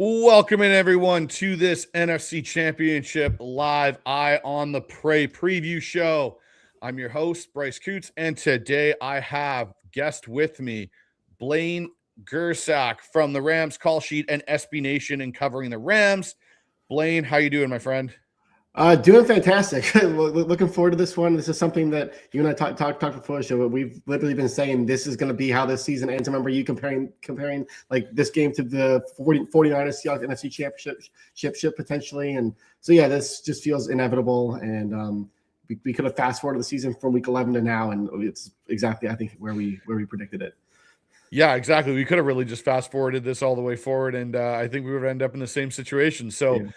Welcome in, everyone, to this NFC Championship live Eye on the Prey preview show. I'm your host, Bryce Coutts, and today I have guest with me, Blaine Grisak from the Rams Call Sheet and SB Nation and covering the Rams. Blaine, how you doing, my friend? Doing fantastic. Looking forward to this one. This is something that you and I talked before the show, but we've literally been saying this is going to be how this season ends. I remember you comparing like this game to the 49ers Seahawks NFC Championship potentially. And so, yeah, this just feels inevitable. And we could have fast forwarded the season from week 11 to now. And it's exactly, I think, where we predicted it. Yeah, exactly. We could have really just fast forwarded this all the way forward. And I think we would end up in the same situation. So, yeah.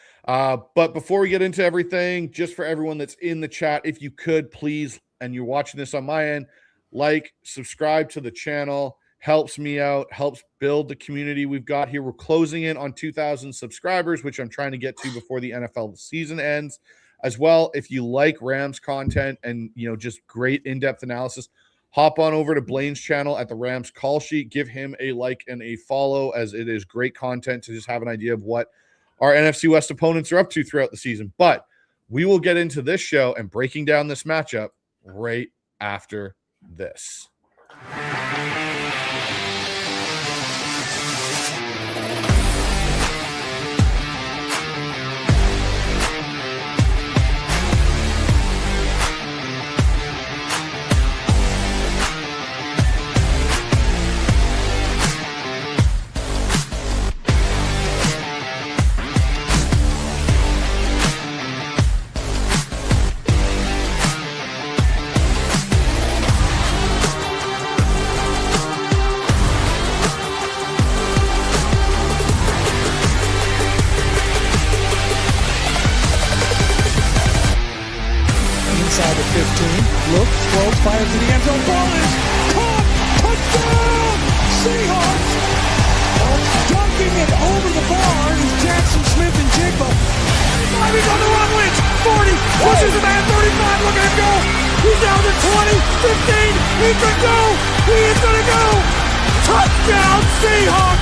But before we get into everything, just for everyone that's in the chat, if you could please, and you're watching this on my end, like, subscribe to the channel, helps me out, helps build the community we've got here. We're closing in on 2,000 subscribers, which I'm trying to get to before the NFL season ends. As well, if you like Rams content and, just great in-depth analysis, hop on over to Blaine's channel at the Rams Call Sheet. Give him a like and a follow, as it is great content to just have an idea of what our NFC West opponents are up to throughout the season. But we will get into this show and breaking down this matchup right after this. Fires to the end zone. Ball is caught. Touchdown! Seahawks! Dunking it over the bar is Jackson Smith and Jigba. He's on the run. Lynch. 40. Pushes the man. 35. Look at him go. He's down to 20. 15. He could go. He is going to go. Touchdown Seahawks.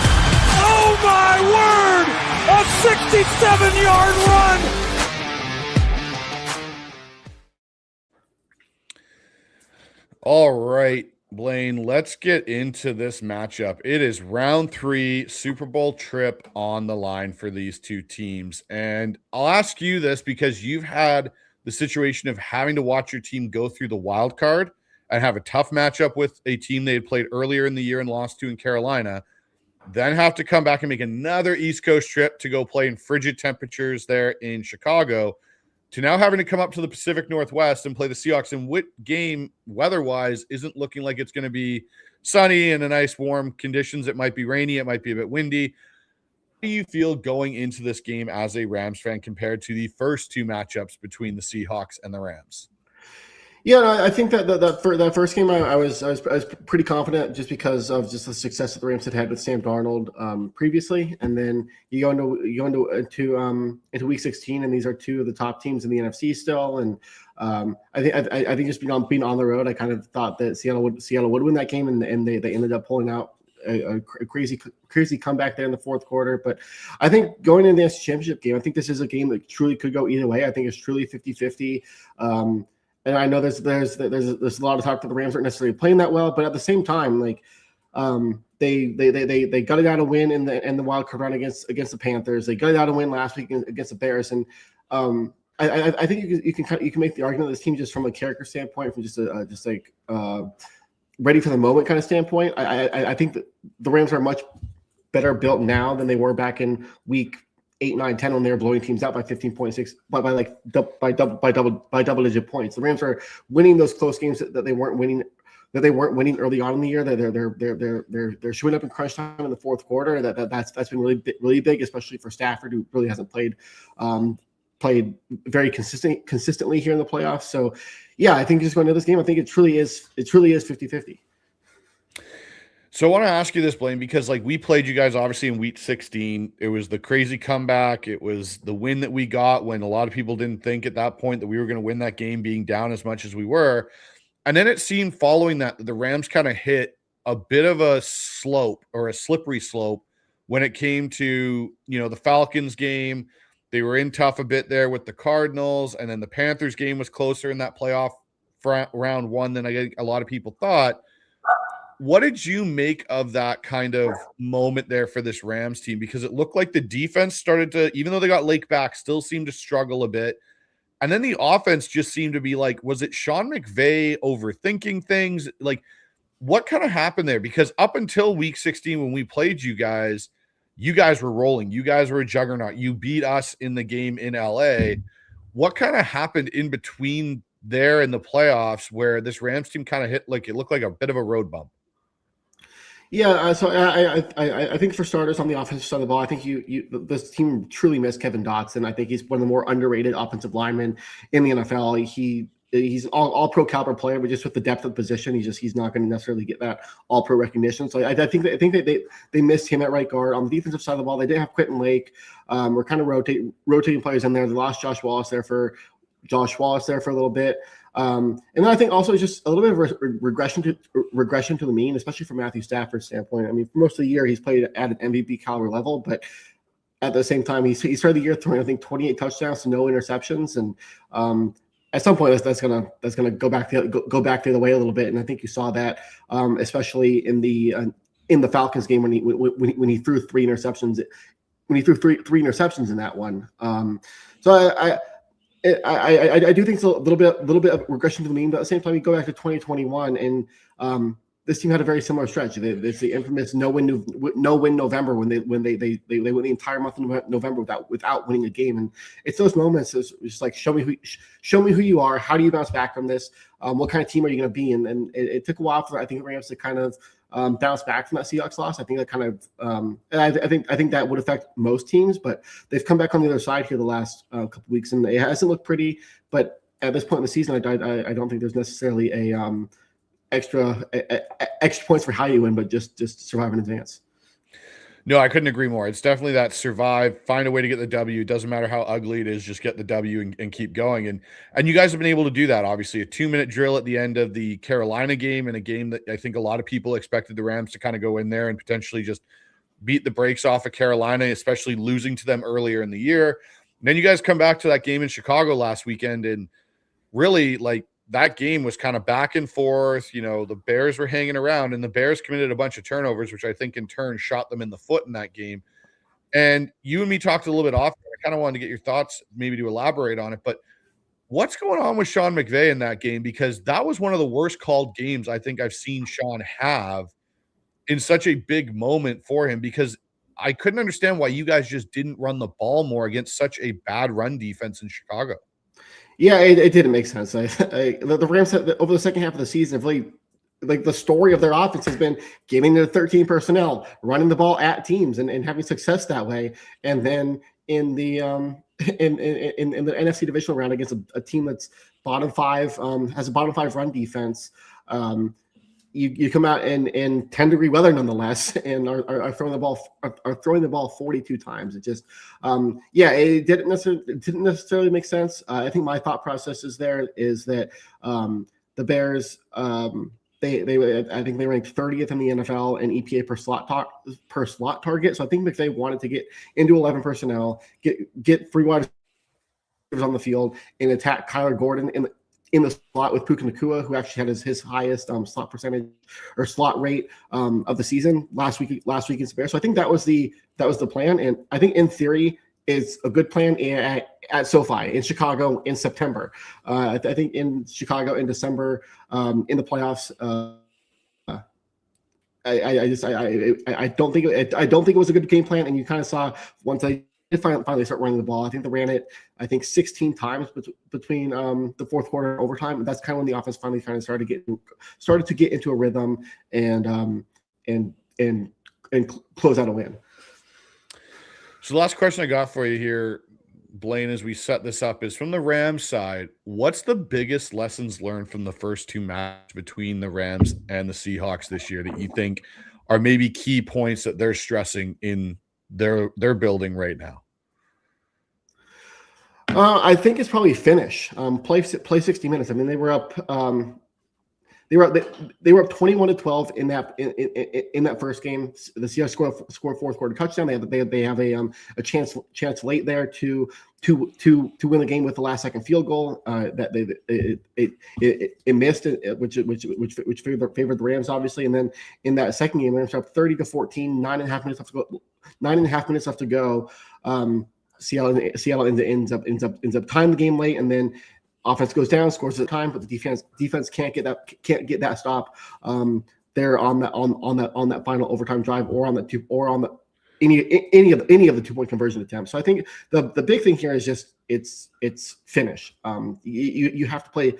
Oh my word. A 67-yard run. All right, Blaine, let's get into this matchup. It is round 3, Super Bowl trip on the line for these two teams. And I'll ask you this because you've had the situation of having to watch your team go through the wild card and have a tough matchup with a team they had played earlier in the year and lost to in Carolina, then have to come back and make another East Coast trip to go play in frigid temperatures there in Chicago, to now having to come up to the Pacific Northwest and play the Seahawks in what game weather-wise isn't looking like it's going to be sunny and a nice warm conditions. It might be rainy. It might be a bit windy. How do you feel going into this game as a Rams fan compared to the first two matchups between the Seahawks and the Rams? Yeah, I think that first game I was pretty confident just because of just the success that the Rams had with Sam Darnold previously, and then you go into week 16, and these are two of the top teams in the NFC still, and I think just being on the road, I kind of thought that Seattle would win that game, and they ended up pulling out a crazy comeback there in the fourth quarter. But I think going into the NFC Championship game, I think this is a game that truly could go either way. I think it's truly 50-50. And I know there's a lot of talk that the Rams aren't necessarily playing that well, but at the same time, like they got it out a win in the wild card run against the Panthers. They got it out a win last week against the Bears, and I think you can make the argument that this team, just from a character standpoint, from just ready for the moment kind of standpoint, I think that the Rams are much better built now than they were back in week 8, 9, 10 when they were blowing teams out by 15.6 by double digit points. The Rams are winning those close games that they weren't winning early on in the year. They're showing up in crunch time in the fourth quarter. That's been really big, especially for Stafford, who really hasn't played very consistently here in the playoffs. So yeah, I think just going into this game, I think it truly is 50-50. So I want to ask you this, Blaine, because we played you guys obviously in week 16. It was the crazy comeback. It was the win that we got when a lot of people didn't think at that point that we were going to win that game, being down as much as we were. And then it seemed following that the Rams kind of hit a bit of a slope, or a slippery slope, when it came to, the Falcons game. They were in tough a bit there with the Cardinals, and then the Panthers game was closer in that playoff round one than I think a lot of people thought. What did you make of that kind of moment there for this Rams team? Because it looked like the defense started to, even though they got Lake back, still seemed to struggle a bit. And then the offense just seemed to be like, was it Sean McVay overthinking things? Like, what kind of happened there? Because up until week 16, when we played you guys were rolling. You guys were a juggernaut. You beat us in the game in LA. What kind of happened in between there and the playoffs where this Rams team kind of hit, like, it looked like a bit of a road bump? Yeah, so I think for starters on the offensive side of the ball, I think this team truly missed Kevin Dotson. I think he's one of the more underrated offensive linemen in the NFL. He's an all-pro caliber player, but just with the depth of the position, he's not going to necessarily get that all-pro recognition. So I think that they missed him at right guard. On the defensive side of the ball, they didn't have Quentin Lake. We're kind of rotating players in there. They lost Josh Wallace there for a little bit. And then I think also just a little bit of regression to the mean, especially from Matthew Stafford's standpoint. I mean, for most of the year, he's played at an MVP caliber level, but at the same time, he started the year throwing, I think, 28 touchdowns to no interceptions. And at some point, that's gonna go back the other way a little bit. And I think you saw that, especially in the Falcons game when he threw three interceptions. When he threw three interceptions in that one. So I do think it's a little bit of regression to the mean, but at the same time, you go back to 2021, and this team had a very similar stretch. It's the infamous no win November when they went the entire month of November without winning a game. And it's those moments. It's just like show me who you are. How do you bounce back from this? What kind of team are you going to be? And it took a while for, I think, Rams to kind of bounce back from that Seahawks loss. I think that kind of and I think that would affect most teams, but they've come back on the other side here the last couple weeks, and it hasn't looked pretty. But at this point in the season, I don't think there's necessarily a extra points for how you win, but just survive in advance. No, I couldn't agree more. It's definitely that survive, find a way to get the W. It doesn't matter how ugly it is, just get the W and keep going. And you guys have been able to do that. Obviously, a 2-minute drill at the end of the Carolina game, and a game that I think a lot of people expected the Rams to kind of go in there and potentially just beat the brakes off of Carolina, especially losing to them earlier in the year. And then you guys come back to that game in Chicago last weekend, and really, like, that game was kind of back and forth. The Bears were hanging around, and the Bears committed a bunch of turnovers, which I think in turn shot them in the foot in that game. And you and me talked a little bit off. I kind of wanted to get your thoughts, maybe to elaborate on it. But what's going on with Sean McVay in that game? Because that was one of the worst called games I think I've seen Sean have in such a big moment for him, because I couldn't understand why you guys just didn't run the ball more against such a bad run defense in Chicago. Yeah, it didn't make sense. The Rams over the second half of the season have really, like, the story of their offense has been getting to 13 personnel, running the ball at teams, and having success that way. And then in the in the NFC divisional round against a team that's bottom five, has a bottom five run defense, you come out in 10-degree weather nonetheless, and are throwing the ball 42 times. It just it didn't necessarily make sense. I think my thought process is that the Bears I think they ranked 30th in the NFL in EPA per slot target. So I think McVay wanted to get into 11 personnel, get three wide receivers on the field, and attack Kyler Gordon in the slot with Puka Nacua, who actually had his highest slot percentage or slot rate of the season last week against the Bears. So I think that was the plan, and I think in theory it's a good plan at SoFi in Chicago in September. I think in Chicago in December in the playoffs. I don't think it was a good game plan, and you kind of saw once they finally start running the ball. I think they ran it, 16 times between the fourth quarter and overtime. And that's kind of when the offense finally kind of started to get into a rhythm and close out a win. So the last question I got for you here, Blaine, as we set this up, is from the Rams side. What's the biggest lessons learned from the first two matches between the Rams and the Seahawks this year that you think are maybe key points that they're stressing in their building right now? I think it's probably finish. Play 60 minutes. I mean, they were up They were up 21-12 in that first game. The Seahawks scored fourth quarter touchdown. They have a chance late there to win the game with the last second field goal that it missed, which favored the Rams obviously. And then in that second game, Rams up 30-14, 9.5 minutes left to go. Seattle ends up tying the game late, and then offense goes down, scores at the time, but the defense can't get that stop. They're on that final overtime drive, or on any of the 2-point conversion attempts. So I think the big thing here is just it's finish. You have to play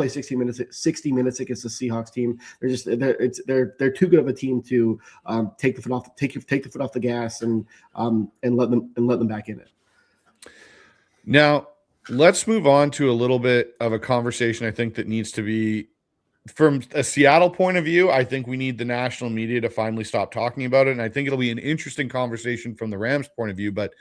60 minutes against the Seahawks team. They're too good of a team to take the foot off the gas and let them back in it. Now, let's move on to a little bit of a conversation I think that needs to be, from a Seattle point of view, I think we need the national media to finally stop talking about it. And I think it'll be an interesting conversation from the Rams point of view. But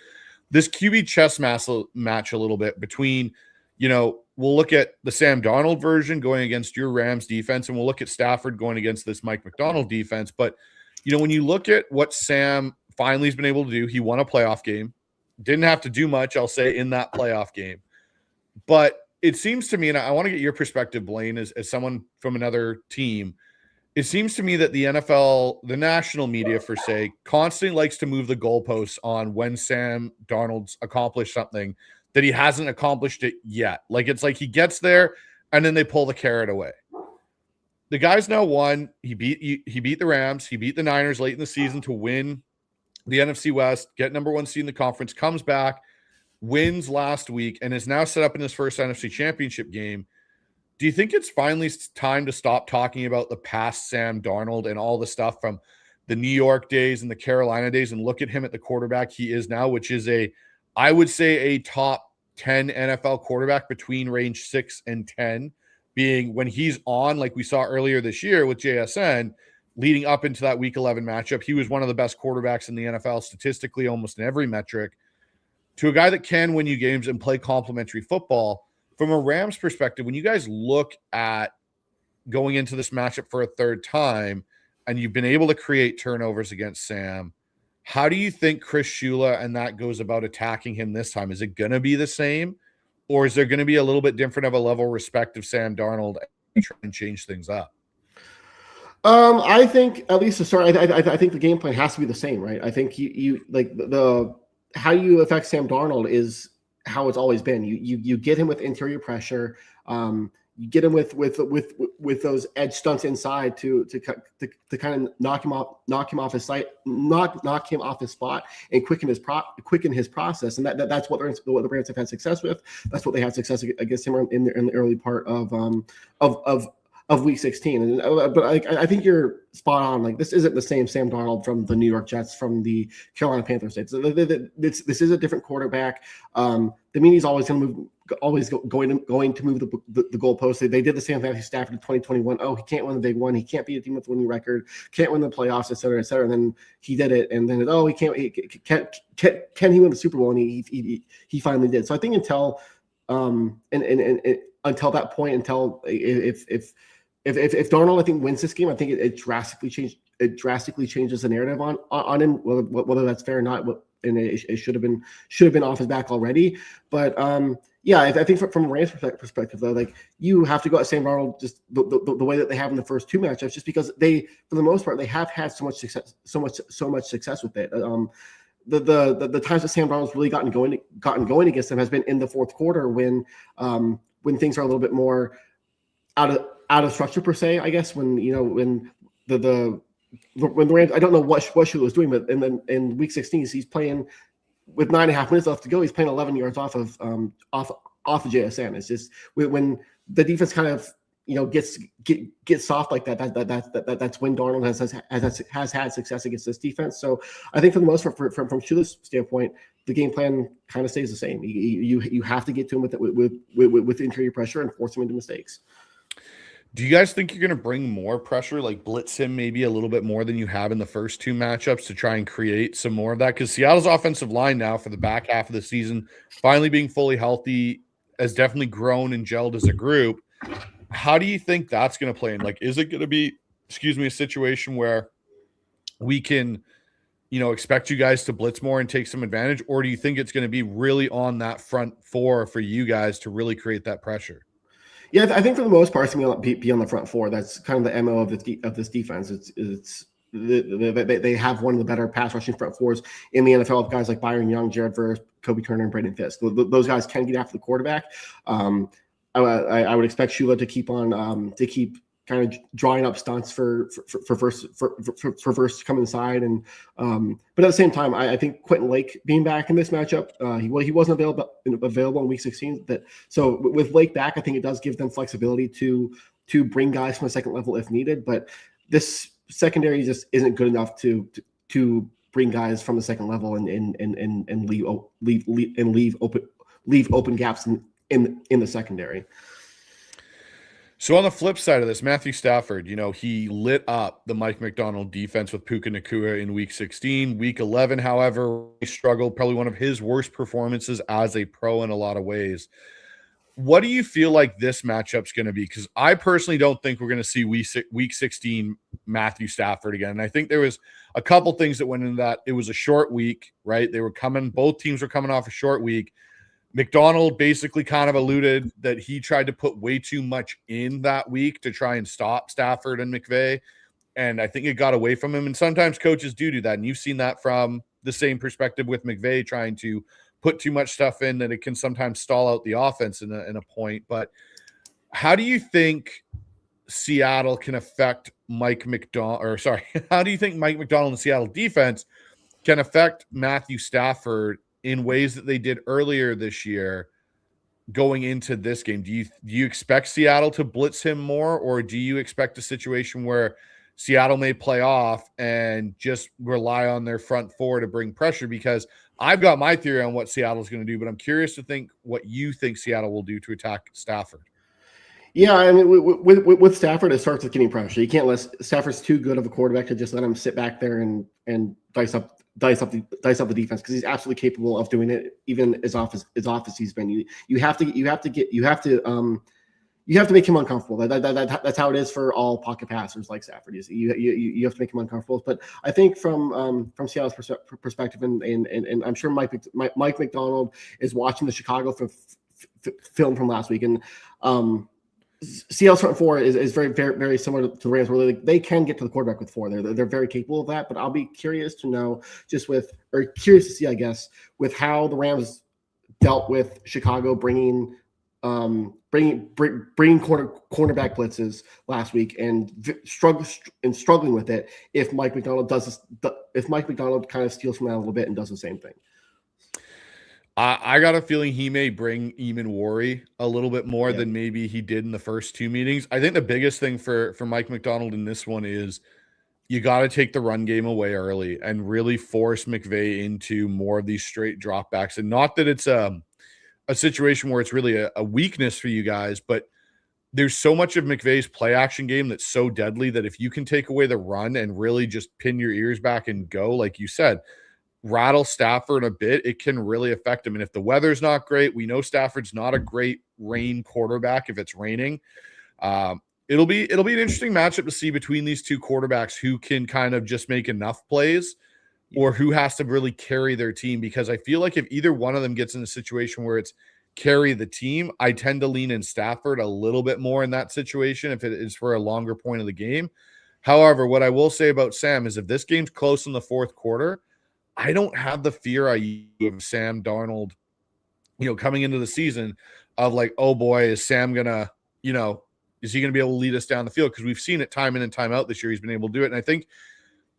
this QB chess match a little bit between, we'll look at the Sam Darnold version going against your Rams defense, and we'll look at Stafford going against this Mike McDonald defense. But, when you look at what Sam finally has been able to do, he won a playoff game. Didn't have to do much, I'll say, in that playoff game. But it seems to me, and I want to get your perspective, Blaine, as someone from another team, it seems to me that the NFL, the national media, per se, constantly likes to move the goalposts on when Sam Darnold's accomplished something that he hasn't accomplished it yet. It's like he gets there, and then they pull the carrot away. The guy's now won. He beat the Rams. He beat the Niners late in the season to win the NFC West, get number 1 seed in the conference, comes back, wins last week, and is now set up in his first NFC Championship game. Do you think it's finally time to stop talking about the past Sam Darnold and all the stuff from the New York days and the Carolina days and look at him at the quarterback he is now, which is I would say a top 10 NFL quarterback between range 6 and 10, being when he's on, like we saw earlier this year with JSN, leading up into that Week 11 matchup, he was one of the best quarterbacks in the NFL statistically, almost in every metric, to a guy that can win you games and play complementary football. From a Rams perspective, when you guys look at going into this matchup for a third time, and you've been able to create turnovers against Sam, how do you think Chris Shula and that goes about attacking him this time? Is it going to be the same, or is there going to be a little bit different of a level of respect of Sam Darnold and try and change things up? I think, at least to start, I think the game plan has to be the same, right? I think you like the how you affect Sam Darnold is how it's always been. You get him with interior pressure. You get him with those edge stunts inside to kind of knock him off his spot and quicken his process. And that's what the Rams have had success with. That's what they had success against him in the early part of Week 16. But I think you're spot on. This isn't the same Sam Darnold from the New York Jets, from the Carolina Panthers. This is a different quarterback. The media's always going to move the goalpost. They did the same thing with Stafford in 2021. Oh, he can't win the big one. He can't beat a team with a winning record. Can't win the playoffs, et cetera, et cetera. And then he did it. And then can he win the Super Bowl? And he finally did. So I think until that point, until if Darnold, I think, wins this game, I think it drastically changes the narrative on him, whether that's fair or not. And it should have been off his back already. But I think from a Rams perspective, though, you have to go at Sam Darnold just the way that they have in the first two matchups, just because they, for the most part, they have had so much success with it. The times that Sam Darnold's really gotten going against them has been in the fourth quarter when things are a little bit more out of structure, per se, I guess, when the Rams, I don't know what Shula was doing, but in Week 16 he's playing with 9.5 minutes left to go. He's playing 11 yards off of JSN. It's just when the defense kind of gets soft like that. That's when Darnold has had success against this defense. So I think for the most part, from Shula's standpoint, the game plan kind of stays the same. You have to get to him with interior pressure and force him into mistakes. Do you guys think you're going to bring more pressure, like blitz him maybe a little bit more than you have in the first two matchups to try and create some more of that? Because Seattle's offensive line now for the back half of the season, finally being fully healthy, has definitely grown and gelled as a group. How do you think that's going to play in? Like, is it going to be, a situation where we can, expect you guys to blitz more and take some advantage? Or do you think it's going to be really on that front four for you guys to really create that pressure? Yeah, I think for the most part, it's going to be on the front four. That's kind of the MO of this defense. They have one of the better pass rushing front fours in the NFL with guys like Byron Young, Jared Verse, Kobe Turner, and Braden Fisk. Those guys can get after the quarterback. I would expect Shula to keep on kind of drawing up stunts for Verse to come inside, and but at the same time, I think Quentin Lake being back in this matchup, he wasn't available in Week 16. So with Lake back, I think it does give them flexibility to bring guys from the second level if needed. But this secondary just isn't good enough to bring guys from the second level and leave open gaps in the secondary. So on the flip side of this, Matthew Stafford, he lit up the Mike McDonald defense with Puka Nacua in Week 16. Week 11, however, he struggled, probably one of his worst performances as a pro in a lot of ways. What do you feel like this matchup's going to be? Because I personally don't think we're going to see Week 16 Matthew Stafford again. And I think there was a couple things that went into that. It was a short week, right? Both teams were coming off a short week. McDonald basically kind of alluded that he tried to put way too much in that week to try and stop Stafford and McVay. And I think it got away from him. And sometimes coaches do that. And you've seen that from the same perspective with McVay trying to put too much stuff in, that it can sometimes stall out the offense in a point. But how do you think Seattle can affect Mike McDonald? How do you think Mike McDonald and Seattle defense can affect Matthew Stafford in ways that they did earlier this year going into this game? Do you expect Seattle to blitz him more, or do you expect a situation where Seattle may play off and just rely on their front four to bring pressure? Because I've got my theory on what Seattle's going to do, but I'm curious to think what you think Seattle will do to attack Stafford. Yeah, I mean, with Stafford, it starts with getting pressure. You can't let Stafford's too good of a quarterback to just let him sit back there and dice up the defense, because he's absolutely capable of doing it, even as off as he's been. You have to make him uncomfortable. That's how it is for all pocket passers like Stafford. You have to make him uncomfortable. But I think from Seattle's perspective, and I'm sure Mike McDonald is watching the Chicago film from last week, and Seattle's front four is very, very, very similar to the Rams, where they can get to the quarterback with four. They're very capable of that. But I'll be curious to know, curious to see, I guess, with how the Rams dealt with Chicago bringing cornerback blitzes last week and struggling with it. If Mike McDonald kind of steals from that a little bit and does the same thing. I got a feeling he may bring Eamon Worry a little bit more than maybe he did in the first two meetings. I think the biggest thing for Mike McDonald in this one is you got to take the run game away early and really force McVay into more of these straight dropbacks. And not that it's a situation where it's really a weakness for you guys, but there's so much of McVay's play action game that's so deadly that if you can take away the run and really just pin your ears back and go, like you said, rattle Stafford a bit, it can really affect him. And if the weather's not great, we know Stafford's not a great rain quarterback if it's raining. It'll be an interesting matchup to see between these two quarterbacks, who can kind of just make enough plays or who has to really carry their team. Because I feel like if either one of them gets in a situation where it's carry the team, I tend to lean in Stafford a little bit more in that situation if it is for a longer point of the game. However, what I will say about Sam is if this game's close in the fourth quarter, I don't have the fear I used of Sam Darnold, coming into the season of like, oh boy, is Sam gonna, is he gonna be able to lead us down the field? Because we've seen it time in and time out this year. He's been able to do it. And I think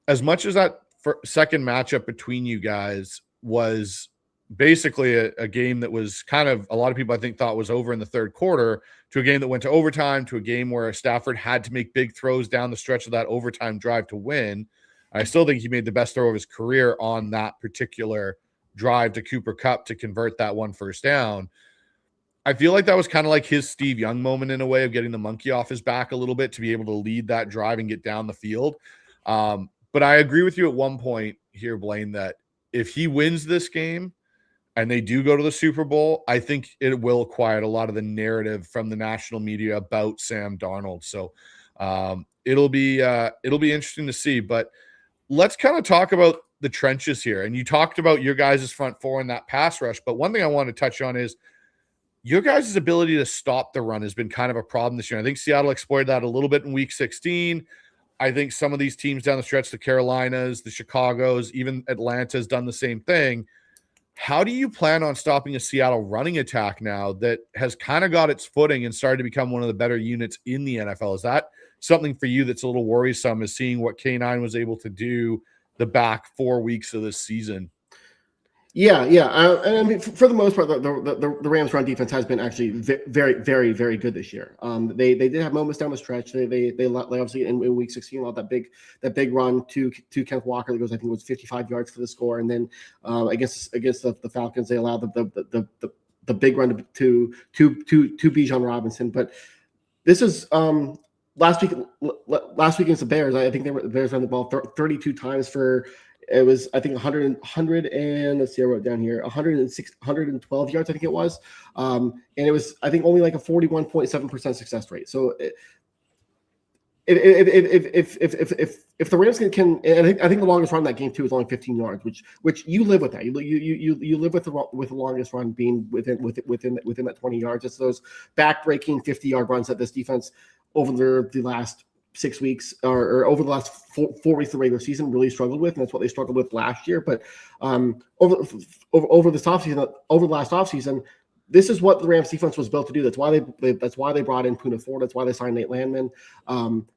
as much as that second matchup between you guys was basically a game that was kind of, a lot of people I think thought was over in the third quarter, to a game that went to overtime, to a game where Stafford had to make big throws down the stretch of that overtime drive to win. I still think he made the best throw of his career on that particular drive to Cooper Kupp to convert that one first down. I feel like that was kind of like his Steve Young moment in a way, of getting the monkey off his back a little bit to be able to lead that drive and get down the field. But I agree with you at one point here, Blaine, that if he wins this game, and they do go to the Super Bowl, I think it will quiet a lot of the narrative from the national media about Sam Darnold. So it'll be interesting to see. But let's kind of talk about the trenches here. And you talked about your guys' front four and that pass rush. But one thing I want to touch on is your guys' ability to stop the run has been kind of a problem this year. I think Seattle exploited that a little bit in week 16. I think some of these teams down the stretch, the Carolinas, the Chicagos, even Atlanta has done the same thing. How do you plan on stopping a Seattle running attack now that has kind of got its footing and started to become one of the better units in the NFL? Is that something for you that's a little worrisome, is seeing what K9 was able to do the back 4 weeks of this season? Yeah. I mean, for the most part, the Rams' run defense has been actually very, very, very good this year. They did have moments down the stretch. They obviously in week 16 allowed that big run to Kenneth Walker that goes, I think it was 55 yards for the score, and then against the Falcons they allowed the big run to Bijan Robinson. But this is last week against the Bears. I think the Bears ran the ball 32 times for. It was, I think, 100 and let's see, I wrote down here, 112 yards, I think it was. And it was, I think, only like a 41.7% success rate. So if the Rams can, and I think the longest run in that game too is only 15 yards, which you live with that. You live with the longest run being within that 20 yards. It's those back-breaking 50-yard runs that this defense over the last 6 weeks or over the last four weeks of the regular season really struggled with, and that's what they struggled with last year. But over this offseason, over the last offseason, this is what the Rams defense was built to do. That's why they brought in Poona Ford. That's why they signed Nate Landman.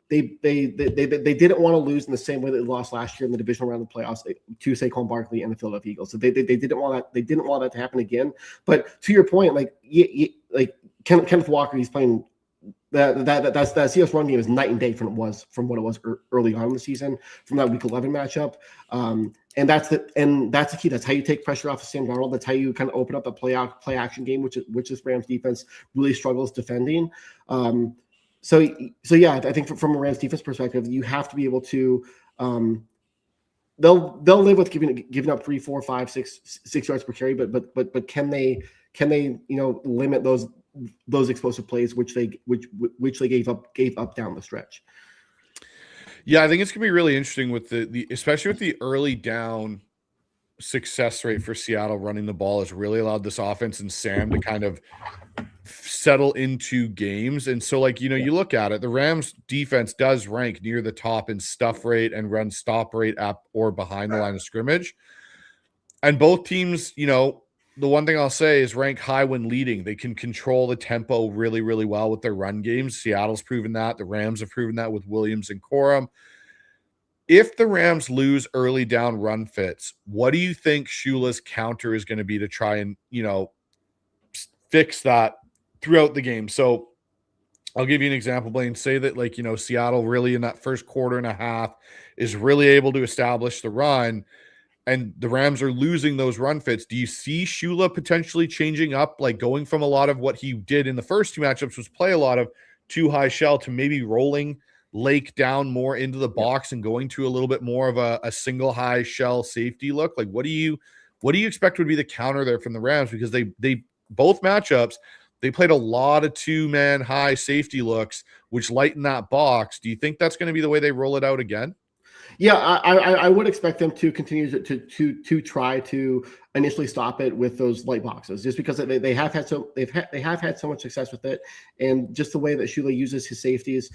They didn't want to lose in the same way that they lost last year in the divisional round of the playoffs to Saquon Barkley and the Philadelphia Eagles. So they didn't want that. They didn't want that to happen again. But to your point, like Kenneth Walker, he's playing. That Seahawks run game is night and day from what it was early on in the season, from that Week 11 matchup, and that's the key. That's how you take pressure off of Sam Darnold. That's how you kind of open up a play action game, which this Rams defense really struggles defending. So yeah, I think from a Rams defense perspective, you have to be able to. They'll live with giving up 3, 4, 5, 6 yards per carry, but can they limit those explosive plays which they gave up down the stretch? Yeah, I think it's gonna be really interesting with the especially with the early down success rate for Seattle running the ball has really allowed this offense and Sam to kind of settle into games. And so, like, you look at it, the Rams defense does rank near the top in stuff rate and run stop rate up or behind the line of scrimmage. And both teams, the one thing I'll say is rank high when leading. They can control the tempo really, really well with their run games. Seattle's proven that. The Rams have proven that with Williams and Corum. If the Rams lose early down run fits, what do you think Shula's counter is going to be to try and, fix that throughout the game? So I'll give you an example, Blaine. Say that, Seattle really in that first quarter and a half is really able to establish the run, and the Rams are losing those run fits. Do you see Shula potentially changing up, like going from a lot of what he did in the first two matchups was play a lot of too high shell to maybe rolling Lake down more into the box and going to a little bit more of a single high shell safety look? Like, what do you expect would be the counter there from the Rams? Because they both matchups, they played a lot of 2-man high safety looks, which lighten that box. Do you think that's going to be the way they roll it out again? Yeah, I would expect them to continue to try to initially stop it with those light boxes, just because they have had so much success with it, and just the way that Shula uses his safeties,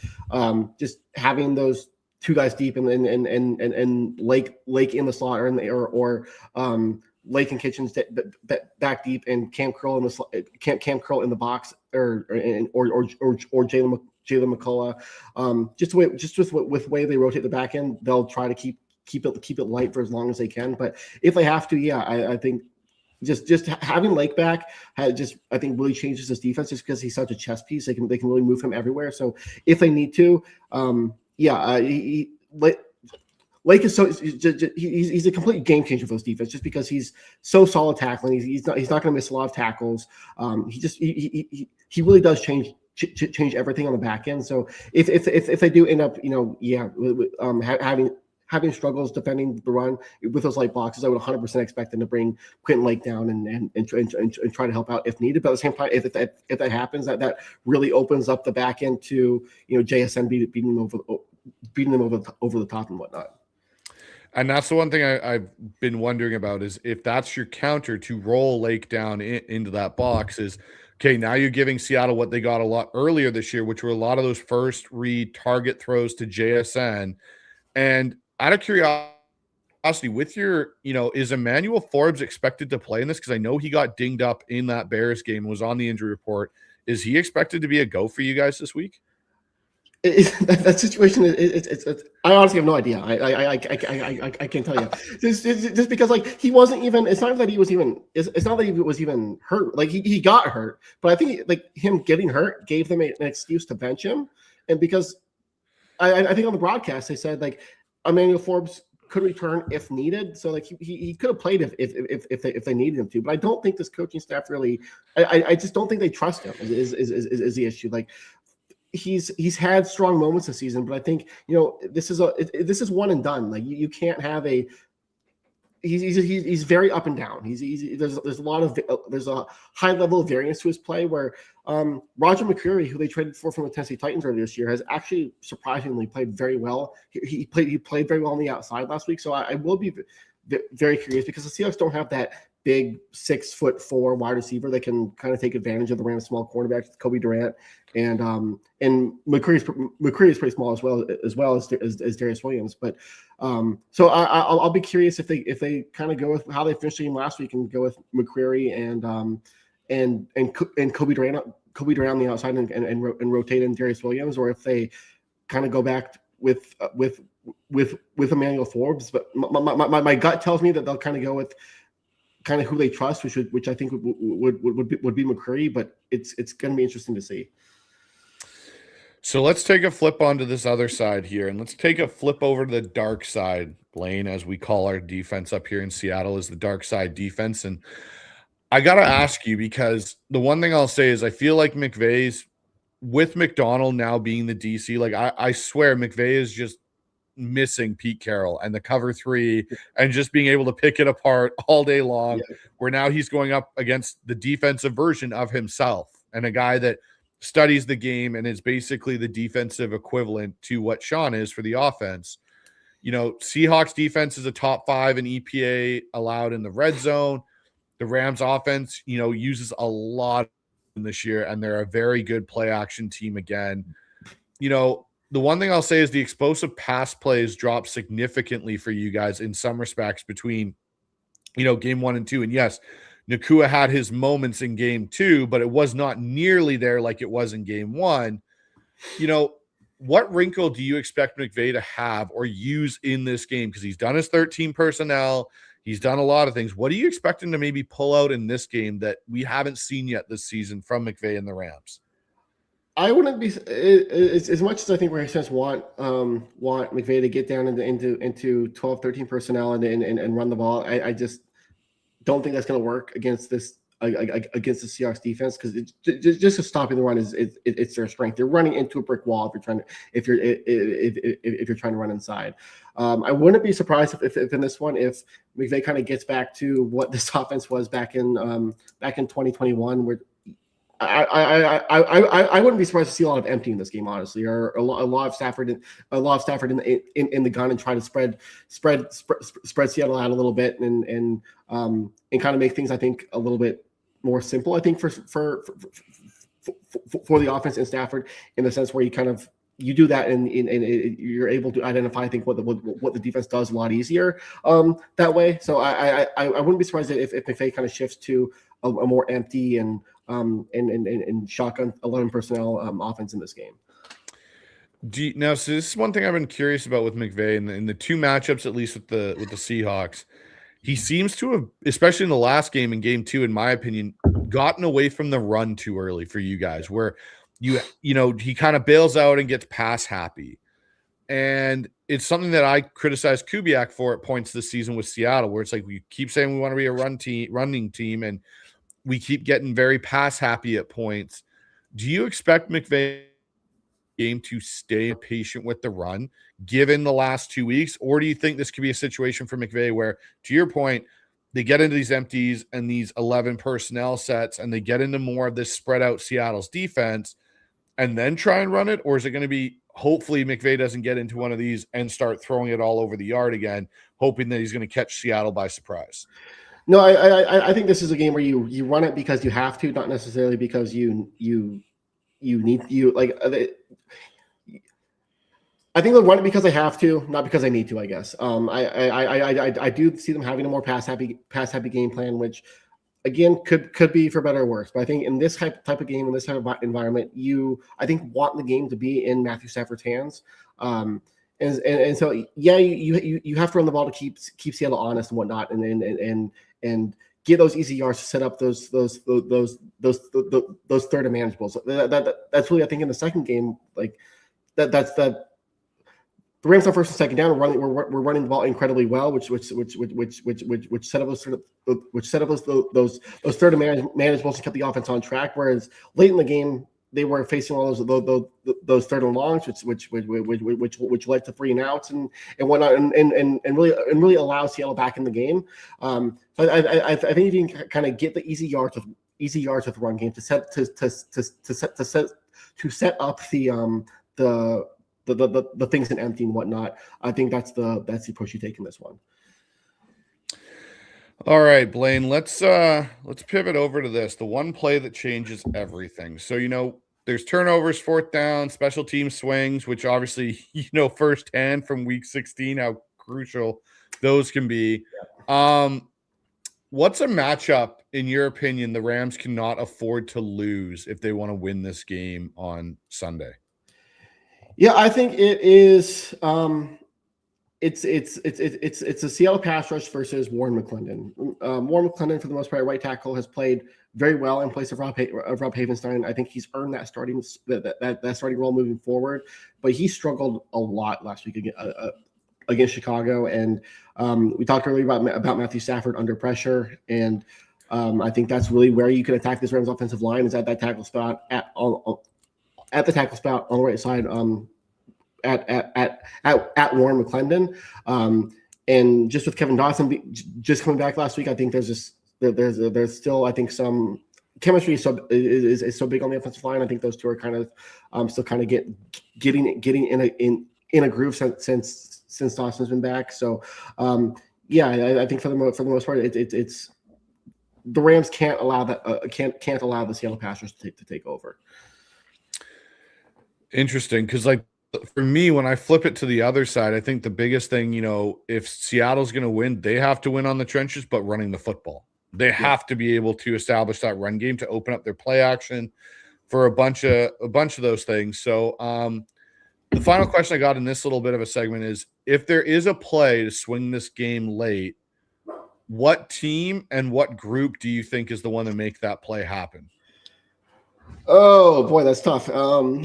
just having those two guys deep and Lake in the slot or Lake and Kitchens back deep, and Cam Curl in the box or Jalen McCullough. Just with the way they rotate the back end, they'll try to keep it light for as long as they can. But if they have to, I think just having Lake back I think really changes this defense, just because he's such a chess piece. They can really move him everywhere. So if they need to, Lake is he's a complete game changer for this defense, just because he's so solid tackling. He's not going to miss a lot of tackles. He really does change everything on the back end. So if they do end up having having struggles defending the run with those light boxes, I would 100% expect them to bring Quentin Lake down and try to help out if needed. But at the same time, if that happens, that really opens up the back end to JSN beating them over the top and whatnot. And that's the one thing I've been wondering about is if that's your counter to roll Lake down into that box is, okay, now you're giving Seattle what they got a lot earlier this year, which were a lot of those first read target throws to JSN. And out of curiosity, with your, is Emmanuel Forbes expected to play in this? Because I know he got dinged up in that Bears game, was on the injury report. Is he expected to be a go for you guys this week? That situation it's I honestly have no idea. I can't tell you just because he wasn't even. It's not that he was even. It's not that he was even hurt. He got hurt, but I think him getting hurt gave them an excuse to bench him. And because I think on the broadcast they said Emmanuel Forbes could return if needed. So he could have played if they needed him to. But I don't think this coaching staff really. I just don't think they trust him. Is the issue He's had strong moments this season, but I think this is one and done. You can't have a. He's very up and down. There's a high level of variance to his play where Roger McCreary, who they traded for from the Tennessee Titans earlier this year, has actually surprisingly played very well. He played very well on the outside last week. So I will be very curious because the Seahawks don't have that big 6'4" wide receiver that can kind of take advantage of the Rams' small cornerbacks, Kobe Durant, and McCreary is pretty small as well as Darius Williams. But so I'll be curious if they kind of go with how they finished the game last week and go with McCreary and Kobe Durant on the outside and rotate in Darius Williams, or if they kind of go back with Emmanuel Forbes. But my gut tells me that they'll kind of go with kind of who they trust, which I think would be McCreary, but it's going to be interesting to see. So let's take a flip onto this other side here, and let's take a flip over to the dark side, Blaine, as we call our defense up here in Seattle, is the dark side defense. And I got to ask you, because the one thing I'll say is I feel like McVay's, with McDonald now being the DC, I swear McVay is just missing Pete Carroll and the cover three and just being able to pick it apart all day long, where now he's going up against the defensive version of himself and a guy that studies the game and is basically the defensive equivalent to what Sean is for the offense. Seahawks defense is a top 5 in EPA allowed in the red zone. The Rams offense, uses a lot in this year, and they're a very good play action team again. The one thing I'll say is the explosive pass plays dropped significantly for you guys in some respects between, game 1 and 2. And yes, Nacua had his moments in game 2, but it was not nearly there like it was in game 1. What wrinkle do you expect McVay to have or use in this game? Because he's done his 13 personnel. He's done a lot of things. What do you expect him to maybe pull out in this game that we haven't seen yet this season from McVay and the Rams? I wouldn't be as much as I think Rams want McVay to get down into 12, 13 personnel and run the ball. I just don't think that's going to work against the Seahawks defense, because just stopping the run it's their strength. They're running into a brick wall if you're trying to run inside. I wouldn't be surprised if in this one, if McVay kind of gets back to what this offense was back in 2021, where I wouldn't be surprised to see a lot of empty in this game, honestly, or a lot of Stafford in the gun and try to spread Seattle out a little bit and kind of make things, I think, a little bit more simple. I think for the offense in Stafford, in the sense where you do that and you're able to identify, I think, what the defense does a lot easier that way. So I wouldn't be surprised if McVay kind of shifts to a more empty and shotgun 11 personnel offense in this game. Now, so this is one thing I've been curious about with McVay in the two matchups, at least with the Seahawks. He seems to have, especially in the last game, in game 2, in my opinion, gotten away from the run too early for you guys, where he kind of bails out and gets pass happy. And it's something that I criticized Kubiak for at points this season with Seattle, where it's like we keep saying we want to be a running team, and we keep getting very pass happy at points. Do you expect McVay game to stay patient with the run, given the last 2 weeks? Or do you think this could be a situation for McVay where, to your point, they get into these empties and these 11 personnel sets and they get into more of this spread out Seattle's defense and then try and run it? Or is it going to be, hopefully McVay doesn't get into one of these and start throwing it all over the yard again, hoping that he's going to catch Seattle by surprise? No, I think this is a game where you run it because you have to, not necessarily because you need I think they'll run it because they have to, not because they need to. I guess. I do see them having a more pass happy game plan, which again could be for better or worse. But I think in this type of game, in this type of environment, I think want the game to be in Matthew Stafford's hands. And so yeah, you have to run the ball to keep Seattle honest and whatnot, and get those easy yards to set up those third and manageables. That's really, I think, in the second game, like that's the Rams on first and second down. We're running the ball incredibly well, which set up those third and manageables and kept the offense on track. Whereas late in the game, they were facing all those third and longs, which led to 3 and outs and whatnot, and really allow Seattle back in the game. So I think you can kind of get the easy yards with the run game to set up the things in empty and whatnot. I think that's the approach you take in this one. All right, Blaine, let's pivot over to this. The one play that changes everything. So, there's turnovers, fourth down, special team swings, which obviously, firsthand from week 16, how crucial those can be. What's a matchup, in your opinion, the Rams cannot afford to lose if they want to win this game on Sunday? Yeah, I think it is. It's a Seattle pass rush versus Warren McClendon. Warren McClendon, for the most part, right tackle, has played very well in place of Rob Havenstein. I think he's earned that starting role moving forward. But he struggled a lot last week against Chicago, and we talked earlier about Matthew Stafford under pressure, and I think that's really where you can attack this Rams offensive line, is at that tackle spot at the tackle spot on the right side. At Warren McClendon, and just with Kevin Dawson just coming back last week, I think there's still, I think, some chemistry is so big on the offensive line. I think those two are kind of still kind of getting in a groove since Dawson's been back. So I think for the most part, it's the Rams can't allow the Seattle Passers to take over. Interesting, because for me, when I flip it to the other side, I think the biggest thing, if Seattle's going to win, they have to win on the trenches, but running the football. They have to be able to establish that run game to open up their play action for a bunch of those things. So the final question I got in this little bit of a segment is, if there is a play to swing this game late, what team and what group do you think is the one to make that play happen? Oh boy, that's tough. I'm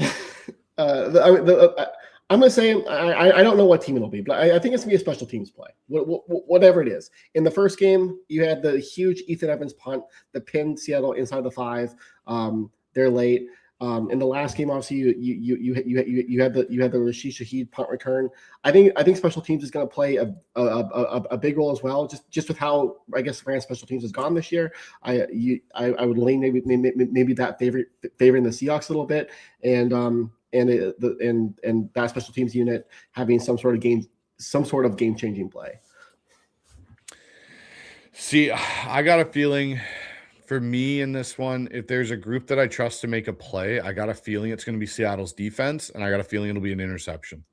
going to say I don't know what team it'll be, but I think it's going to be a special teams play, whatever it is. In the first game, you had the huge Ethan Evans punt that pinned Seattle inside the 5. They're late. In the last game, obviously, you had the Rashid Shaheed punt return. I think special teams is going to play a big role as well. Just with how, I guess, the Rams special teams has gone this year. I would lean maybe that favoring the Seahawks a little bit, and that special teams unit having some sort of game-changing play. See, I got a feeling for me in this one, if there's a group that I trust to make a play, I got a feeling it's going to be Seattle's defense, and I got a feeling it'll be an interception.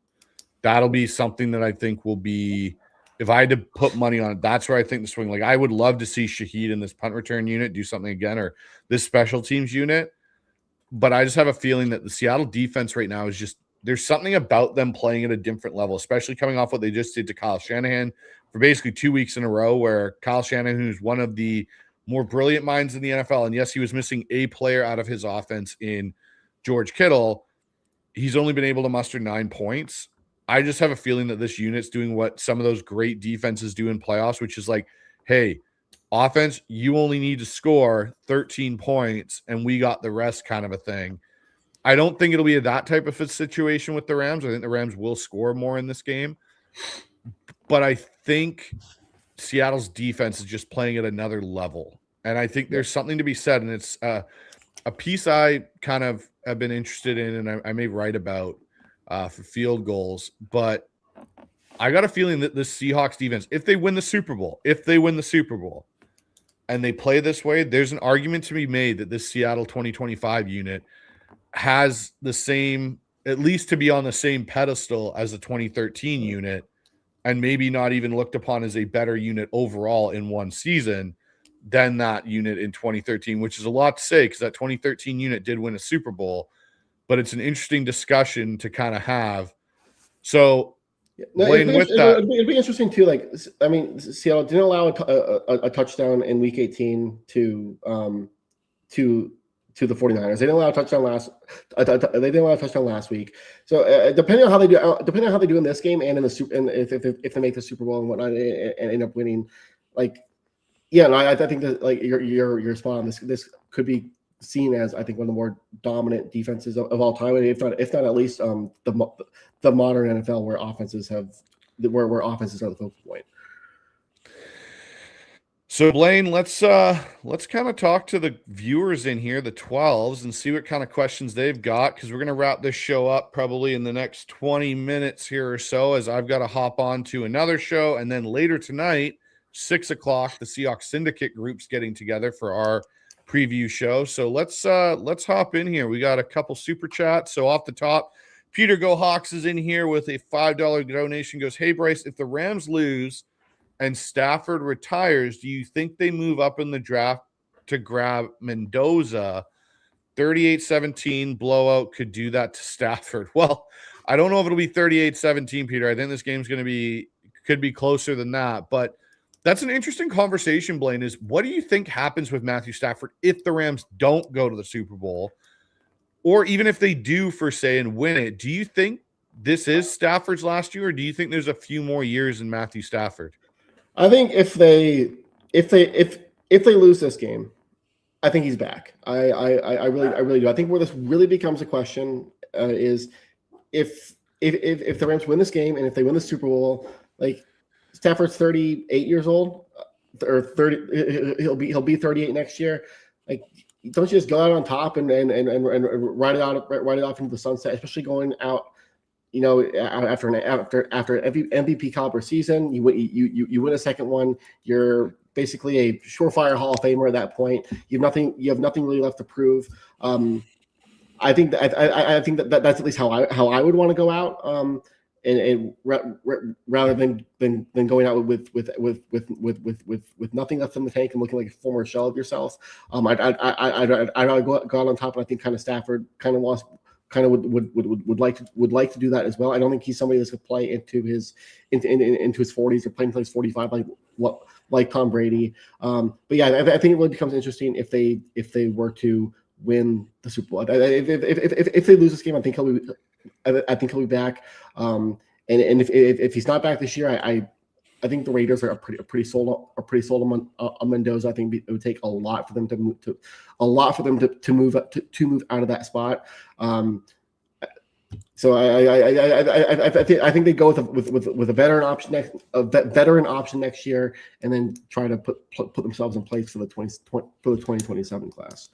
That'll be something that I think will be, if I had to put money on it, that's where I think the swing. Like, I would love to see Shaheed in this punt return unit do something again, or this special teams unit. But I just have a feeling that the Seattle defense right now is just, there's something about them playing at a different level, especially coming off what they just did to Kyle Shanahan for basically 2 weeks in a row, where Kyle Shanahan, who's one of the more brilliant minds in the NFL, and yes, he was missing a player out of his offense in George Kittle, he's only been able to muster 9 points. I just have a feeling that this unit's doing what some of those great defenses do in playoffs, which is like, hey, offense, you only need to score 13 points and we got the rest, kind of a thing. I don't think it'll be that type of a situation with the Rams. I think the Rams will score more in this game. But I think Seattle's defense is just playing at another level. And I think there's something to be said. And it's a piece I kind of have been interested in, and I may write about for field goals. But I got a feeling that the Seahawks defense, if they win the Super Bowl, and they play this way, there's an argument to be made that this Seattle 2025 unit has the same, at least to be on the same pedestal as the 2013 unit, and maybe not even looked upon as a better unit overall in one season than that unit in 2013, which is a lot to say because that 2013 unit did win a Super Bowl, but it's an interesting discussion to kind of have. So, Blaine, it'd be interesting too. Like, I mean, Seattle didn't allow a touchdown in Week 18 to the 49ers. They didn't allow a touchdown last week. So depending on how they do in this game and in the Super, and if they make the Super Bowl and whatnot and end up winning, like, yeah, no, I think that like you're spot on. This could be seen as, I think, one of the more dominant defenses of all time, if not at least the modern NFL where offenses are the focal point. So, Blaine, let's kind of talk to the viewers in here, the 12s, and see what kind of questions they've got, because we're going to wrap this show up probably in the next 20 minutes here or so, as I've got to hop on to another show. And then later tonight, 6 o'clock, the Seahawks Syndicate group's getting together for our preview show. So let's hop in here. We got a couple super chats. So off the top, Peter Go Hawks is in here with a $5 donation. Goes, hey, Bryce, if the Rams lose and Stafford retires, do you think they move up in the draft to grab Mendoza? 38-17 blowout could do that to Stafford. Well, I don't know if it'll be 38-17, Peter. I think this game's could be closer than that. But that's an interesting conversation, Blaine, is what do you think happens with Matthew Stafford if the Rams don't go to the Super Bowl? Or even if they do, for say, and win it, do you think this is Stafford's last year, or do you think there's a few more years in Matthew Stafford? I think if they lose this game, I think he's back. I really do. I think where this really becomes a question is if the Rams win this game and if they win the Super Bowl, like Stafford's 38 years old, or 30, he'll be 38 next year. Like, don't you just go out on top and ride it off into the sunset, especially going out, you know, after an MVP caliber season, you win a second one, you're basically a surefire Hall of Famer at that point. You have nothing really left to prove. I think that's at least how I would want to go out. And rather than going out with nothing left in the tank and looking like a former shell of yourself, I'd go out on top, and I think kind of Stafford would like to do that as well. I don't think he's somebody that's going to play into his 40s or play until he's 45 like Tom Brady. But yeah, I think it really becomes interesting if they were to win the Super Bowl. If they lose this game, I think he'll be back. And if he's not back this year, I think the Raiders are pretty sold on Mendoza. I think it would take a lot for them to move out of that spot. So I think they go with a veteran option next year, and then try to put themselves in place for the 2027 class.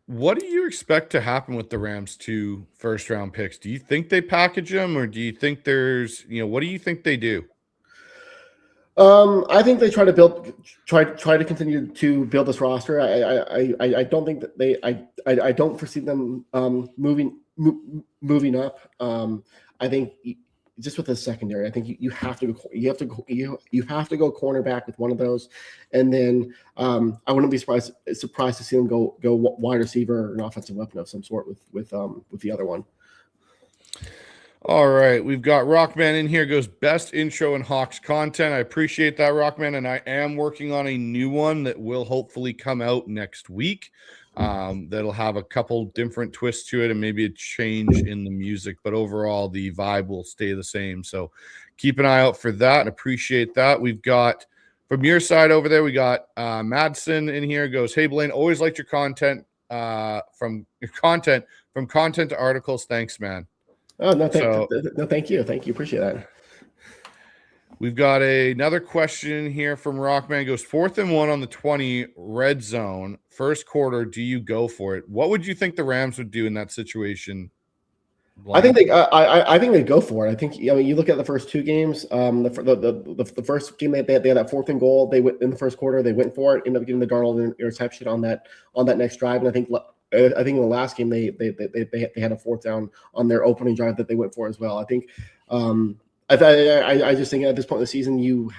What do you expect to happen with the Rams' 2 first-round picks? Do you think they package them, or do you think what do you think they do? I think they try to continue to build this roster. I don't think that I don't foresee them moving up. I think just with the secondary, I think you have to go cornerback with one of those, and then I wouldn't be surprised to see them go wide receiver or an offensive weapon of some sort with the other one. All right, we've got Rockman in here. Goes, best intro in Hawks content. I appreciate that, Rockman, and I am working on a new one that will hopefully come out next week. That'll have a couple different twists to it and maybe a change in the music, but overall the vibe will stay the same. So keep an eye out for that and appreciate that. We've got from your side over there, we got Madsen in here. Goes, hey Blaine, always liked your content. from content to articles. Thanks, man. Oh, no, thank you. Thank you. Appreciate that. We've got another question here from Rockman. It goes 4th and 1 on the 20 red zone. First quarter, do you go for it? What would you think the Rams would do in that situation? I think they go for it. I think you look at the first two games. The first game they had that 4th and goal. They went in the first quarter. They went for it. Ended up getting the Darnold interception on that next drive. And I think in the last game they had a 4th down on their opening drive that they went for as well. I think. I just think at this point in the season, you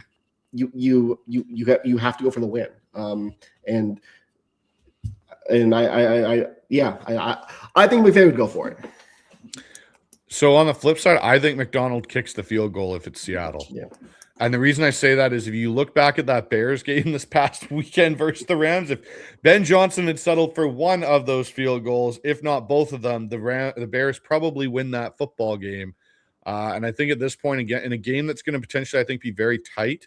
have to go for the win. And I think McVay would go for it. So on the flip side, I think McDonald kicks the field goal if it's Seattle. Yeah. And the reason I say that is if you look back at that Bears game this past weekend versus the Rams, if Ben Johnson had settled for one of those field goals, if not both of them, the Bears probably win that football game. And I think at this point, again, in a game that's going to potentially, I think, be very tight,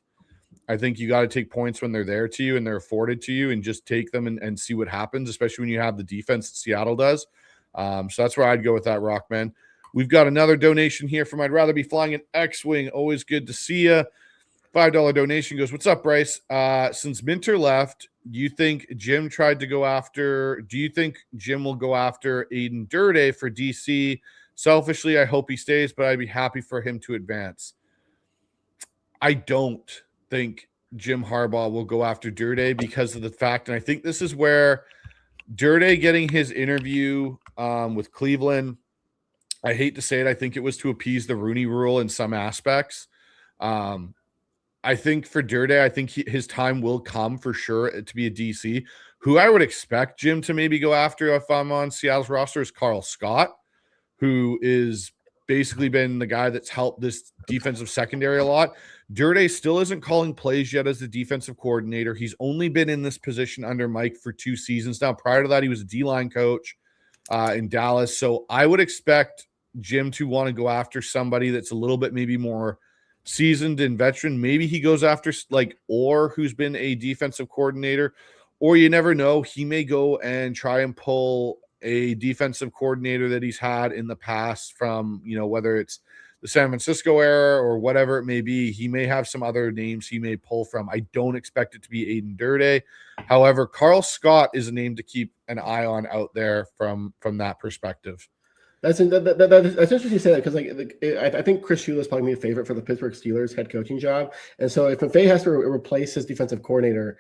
I think you got to take points when they're there to you and they're afforded to you and just take them and see what happens, especially when you have the defense that Seattle does. So that's where I'd go with that, Rockman. We've got another donation here from I'd rather be flying an X-Wing. Always good to see you. $5 donation goes, what's up, Bryce? Since Minter left, do you think Jim will go after Aiden Durde for DC? Selfishly, I hope he stays, but I'd be happy for him to advance. I don't think Jim Harbaugh will go after Durde because of the fact, and I think this is where Durde getting his interview with Cleveland, I hate to say it, I think it was to appease the Rooney Rule in some aspects. I think for Durde, I think his time will come for sure to be a DC. Who I would expect Jim to maybe go after if I'm on Seattle's roster is Carl Scott, who is basically been the guy that's helped this defensive secondary a lot. Durde still isn't calling plays yet as the defensive coordinator. He's only been in this position under Mike for 2 seasons now. Prior to that, he was a D-line coach in Dallas. So I would expect Jim to want to go after somebody that's a little bit maybe more seasoned and veteran. Maybe he goes after Orr, who's been a defensive coordinator, or you never know. He may go and try and pull a defensive coordinator that he's had in the past from, whether it's the San Francisco era or whatever it may be. He may have some other names he may pull from. I don't expect it to be Aiden Durde. However, Carl Scott is a name to keep an eye on out there from that perspective. That's interesting you say that because I think Chris Shula is probably my favorite for the Pittsburgh Steelers head coaching job. And so if McVay has to replace his defensive coordinator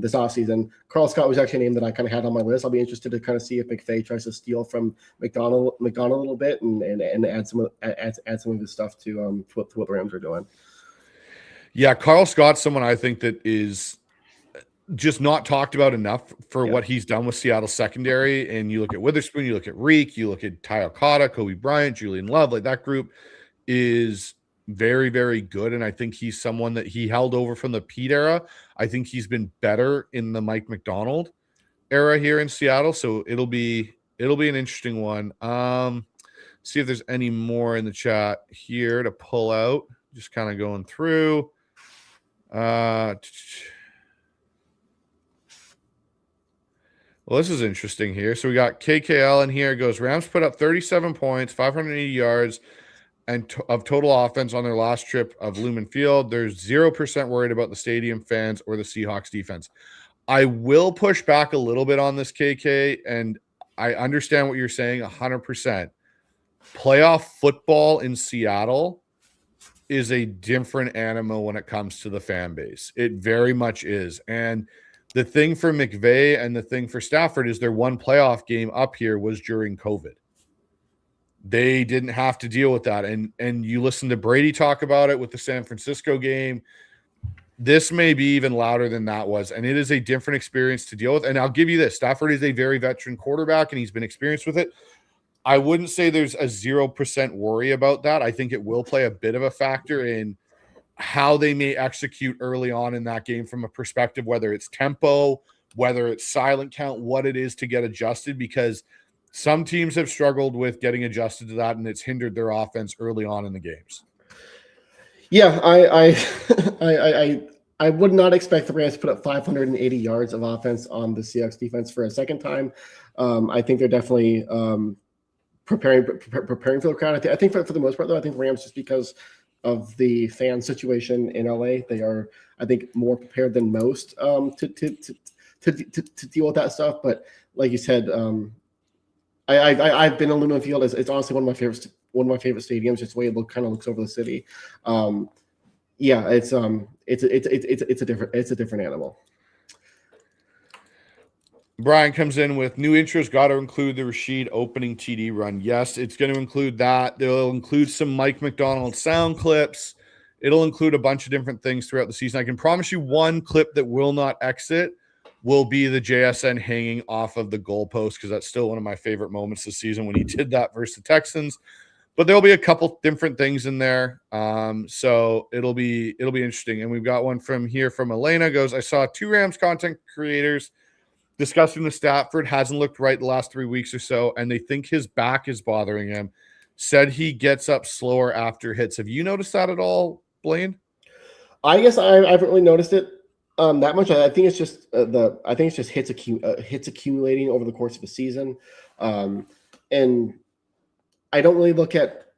this offseason, Carl Scott was actually a name that I kind of had on my list. I'll be interested to kind of see if McVay tries to steal from McDonald a little bit and add some of his stuff to what the Rams are doing. Yeah, Carl Scott's someone I think that is just not talked about enough for what he's done with Seattle secondary. And you look at Witherspoon, you look at Reek, you look at Ty Okada, Kobe Bryant, Julian Love, that group is very, very good. And I think he's someone that he held over from the Pete era. I think he's been better in the Mike McDonald era here in Seattle. So it'll be an interesting one. See if there's any more in the chat here to pull out. Just kind of going through. Well, this is interesting here. So we got KKL in here. It goes, Rams put up 37 points, 580 yards, and of total offense on their last trip of Lumen Field. There's 0% worried about the stadium fans or the Seahawks defense. I will push back a little bit on this, KK, and I understand what you're saying 100%. Playoff football in Seattle is a different animal when it comes to the fan base. It very much is. And the thing for McVay and the thing for Stafford is their one playoff game up here was during COVID. They didn't have to deal with that. And you listen to Brady talk about it with the San Francisco game. This may be even louder than that was. And it is a different experience to deal with. And I'll give you this. Stafford is a very veteran quarterback, and he's been experienced with it. I wouldn't say there's a 0% worry about that. I think it will play a bit of a factor in how they may execute early on in that game from a perspective, whether it's tempo, whether it's silent count, what it is to get adjusted, because some teams have struggled with getting adjusted to that, and it's hindered their offense early on in the games. Yeah, I would not expect the Rams to put up 580 yards of offense on the Seahawks defense for a second time. I think they're definitely preparing for the crowd. I think for the most part, though, I think the Rams, just because of the fan situation in LA, they are, I think, more prepared than most to deal with that stuff. But like you said, I've been in Lumen Field. It's honestly one of my favorite stadiums. Just the way it kind of looks over the city. Yeah, it's a different animal. Brian comes in with new intros. Got to include the Rashid opening TD run. Yes, it's going to include that. They'll include some Mike McDonald sound clips. It'll include a bunch of different things throughout the season. I can promise you one clip that will not exit will be the JSN hanging off of the goalpost, because that's still one of my favorite moments this season when he did that versus the Texans. But there'll be a couple different things in there. So it'll be interesting. And we've got one from Elena goes, I saw 2 Rams content creators discussing the Stafford hasn't looked right the last 3 weeks or so, and they think his back is bothering him. Said he gets up slower after hits. Have you noticed that at all, Blaine? I guess I haven't really noticed it that much. I think it's just hits accumulating over the course of a season, and I don't really look at.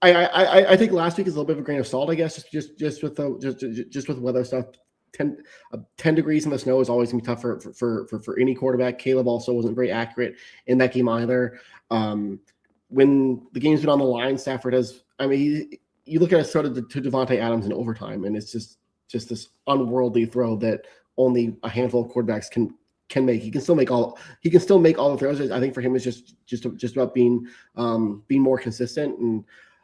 I think last week is a little bit of a grain of salt, I guess, just with weather stuff. 10 degrees in the snow is always gonna be tough for any quarterback. Caleb also wasn't very accurate in that game either. When the game's been on the line, Stafford has. I mean, you look at a throw to Devontae Adams in overtime, and it's just this unworldly throw that only a handful of quarterbacks can make. He can still make all the throws. I think for him it's just about being more consistent. And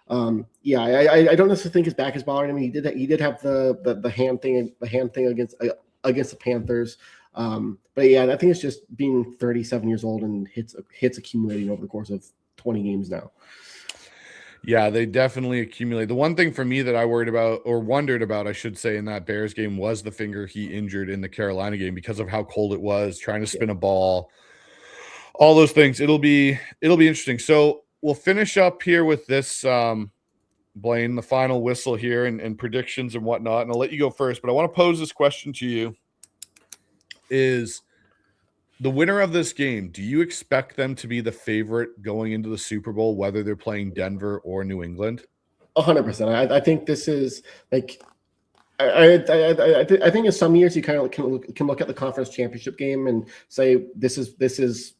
I don't necessarily think his back is bothering him. He did have the hand thing against the Panthers. But yeah, I think it's just being 37 years old and hits accumulating over the course of 20 games now. Yeah, they definitely accumulate. The one thing for me that I wondered about, I should say, in that Bears game was the finger he injured in the Carolina game because of how cold it was, trying to spin a ball, all those things. It'll be interesting. So we'll finish up here with this, Blaine, the final whistle here and predictions and whatnot. And I'll let you go first, but I want to pose this question to you. Is the winner of this game, do you expect them to be the favorite going into the Super Bowl, whether they're playing Denver or New England? 100%. I think this is like I think in some years you kind of can look at the conference championship game and say this is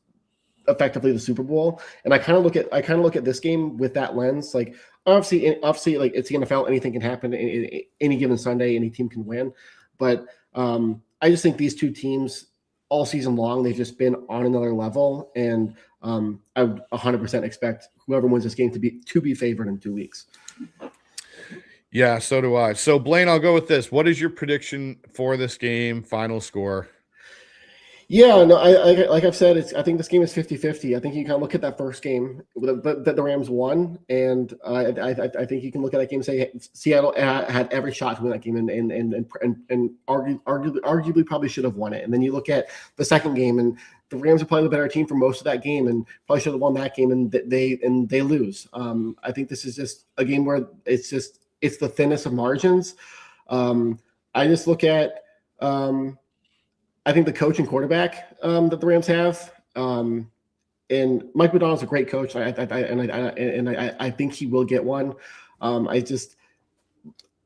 effectively the Super Bowl. And I kind of look at this game with that lens. Like obviously like it's the NFL, anything can happen any given Sunday, any team can win. But I just think these two teams all season long, they've just been on another level, and I would 100% expect whoever wins this game to be favored in 2 weeks. Yeah, so do I. So Blaine, I'll go with this. What is your prediction for this game? Final score? Yeah, no, like I've said, I think this game is 50-50. I think you can look at that first game that the Rams won, and I think you can look at that game and say Seattle had every shot to win that game, and arguably probably should have won it. And then you look at the second game, and the Rams are playing the better team for most of that game, and probably should have won that game, and they lose. I think this is just a game where it's the thinnest of margins. I just look at. I think the coach and quarterback that the Rams have, and Mike Macdonald's a great coach. I think he will get one. I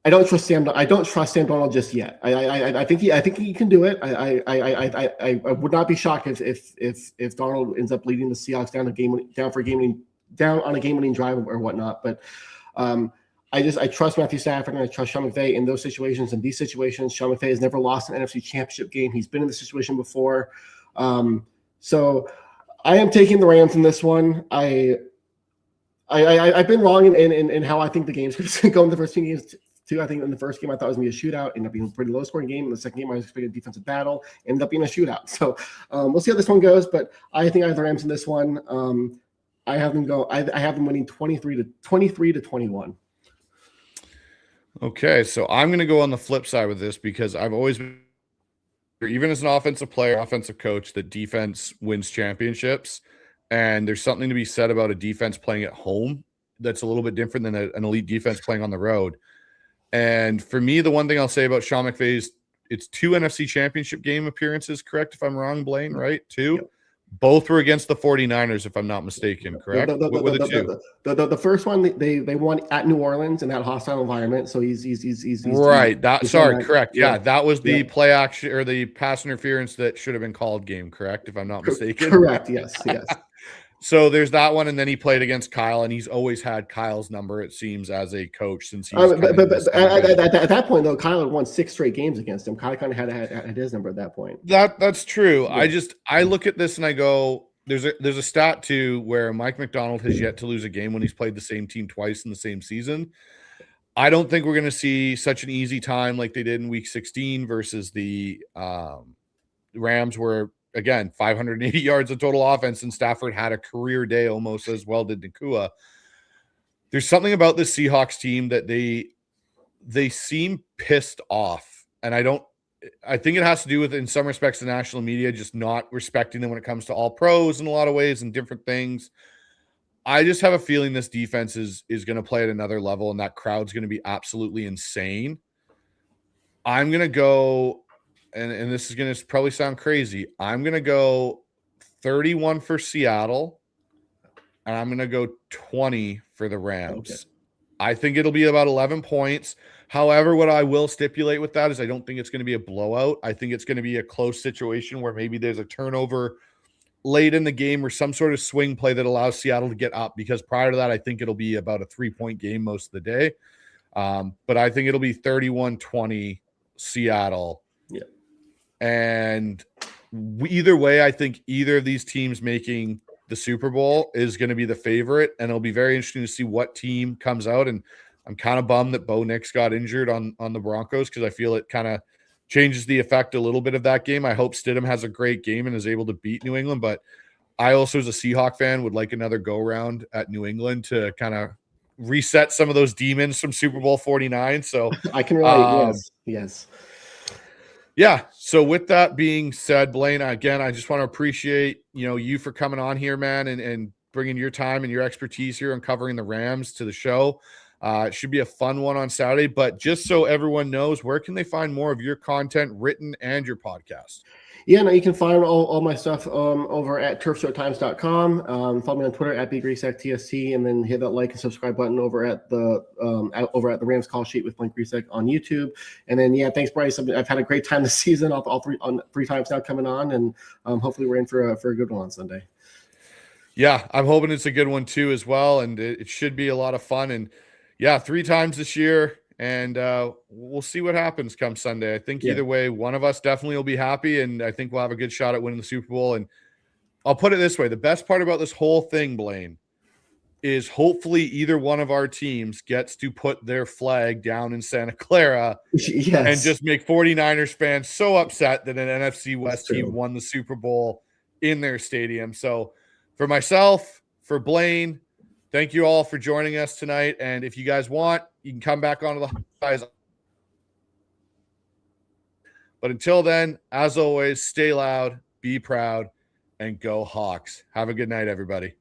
don't trust Sam. I don't trust Sam Darnold just yet. I think he can do it. I would not be shocked if Darnold ends up leading the Seahawks down on a game-winning drive or whatnot. But I trust Matthew Stafford and I trust Sean McVay in those situations. In these situations, Sean McVay has never lost an NFC Championship game. He's been in this situation before. So I am taking the Rams in this one. I've been wrong in how I think the game's going to go in the first 2 games too. I think in the first game I thought it was going to be a shootout. Ended up being a pretty low-scoring game. In the second game I was expecting a defensive battle. Ended up being a shootout. So we'll see how this one goes. But I think I have the Rams in this one. I have them winning 23 to 21. Okay, so I'm going to go on the flip side with this because I've always been, even as an offensive player, offensive coach, that defense wins championships. And there's something to be said about a defense playing at home that's a little bit different than an elite defense playing on the road. And for me, the one thing I'll say about Sean McVay's, it's 2 NFC Championship game appearances, correct? If I'm wrong, Blaine, right? 2? Yep. Both were against the 49ers, if I'm not mistaken, correct? What were the 2? The first one they won at New Orleans in that hostile environment. So he's right. Correct. Yeah, that was the Yeah. play action or the pass interference that should have been called game, correct? If I'm not mistaken. Correct. Yes. So there's that one, and then he played against Kyle, and he's always had Kyle's number, it seems, as a coach since he's But at that point, though, Kyle had won 6 straight games against him. Kyle kind of had his number at that point. That's true. Yeah. I look at this and I go, there's a stat too where Mike McDonald has yet to lose a game when he's played the same team twice in the same season. I don't think we're going to see such an easy time like they did in Week 16 versus the Rams, where again 580 yards of total offense, and Stafford had a career day almost, as well did Nakua. There's something about this Seahawks team that they seem pissed off, and I think it has to do with, in some respects, the national media just not respecting them when it comes to all pros in a lot of ways and different things. I just have a feeling this defense is going to play at another level, and that crowd's going to be absolutely insane. I'm going to go, and this is going to probably sound crazy, I'm going to go 31 for Seattle, and I'm going to go 20 for the Rams. Okay. I think it'll be about 11 points. However, what I will stipulate with that is I don't think it's going to be a blowout. I think it's going to be a close situation where maybe there's a turnover late in the game or some sort of swing play that allows Seattle to get up, because prior to that, I think it'll be about a 3-point game most of the day. But I think it'll be 31-20 Seattle. Yeah. And either way, I think either of these teams making the Super Bowl is going to be the favorite, and it'll be very interesting to see what team comes out. And I'm kind of bummed that Bo Nix got injured on the Broncos, because I feel it kind of changes the effect a little bit of that game. I hope Stidham has a great game and is able to beat New England, but I also, as a Seahawk fan, would like another go-round at New England to kind of reset some of those demons from Super Bowl 49. So I can relate. Yes. Yeah. So with that being said, Blaine, again, I just want to appreciate, you for coming on here, man, and bringing your time and your expertise here on covering the Rams to the show. It should be a fun one on Saturday, but just so everyone knows, where can they find more of your content written and your podcast? Yeah, no, you can find all my stuff over at turfshowtimes.com. Follow me on Twitter at bgrisaktst, and then hit that like and subscribe button over at the Rams Call Sheet with Blaine Grisak on YouTube. And then, thanks, Bryce. I've had a great time this season. All three times now coming on, and hopefully we're in for a good one on Sunday. Yeah, I'm hoping it's a good one too as well, and it should be a lot of fun. And 3 times this year. And we'll see what happens come Sunday. I think either way, one of us definitely will be happy, and I think we'll have a good shot at winning the Super Bowl. And I'll put it this way. The best part about this whole thing, Blaine, is hopefully either one of our teams gets to put their flag down in Santa Clara and just make 49ers fans so upset that an NFC West team won the Super Bowl in their stadium. So for myself, for Blaine, thank you all for joining us tonight. And if you guys want, you can come back onto the highs. But until then, as always, stay loud, be proud, and go Hawks. Have a good night, everybody.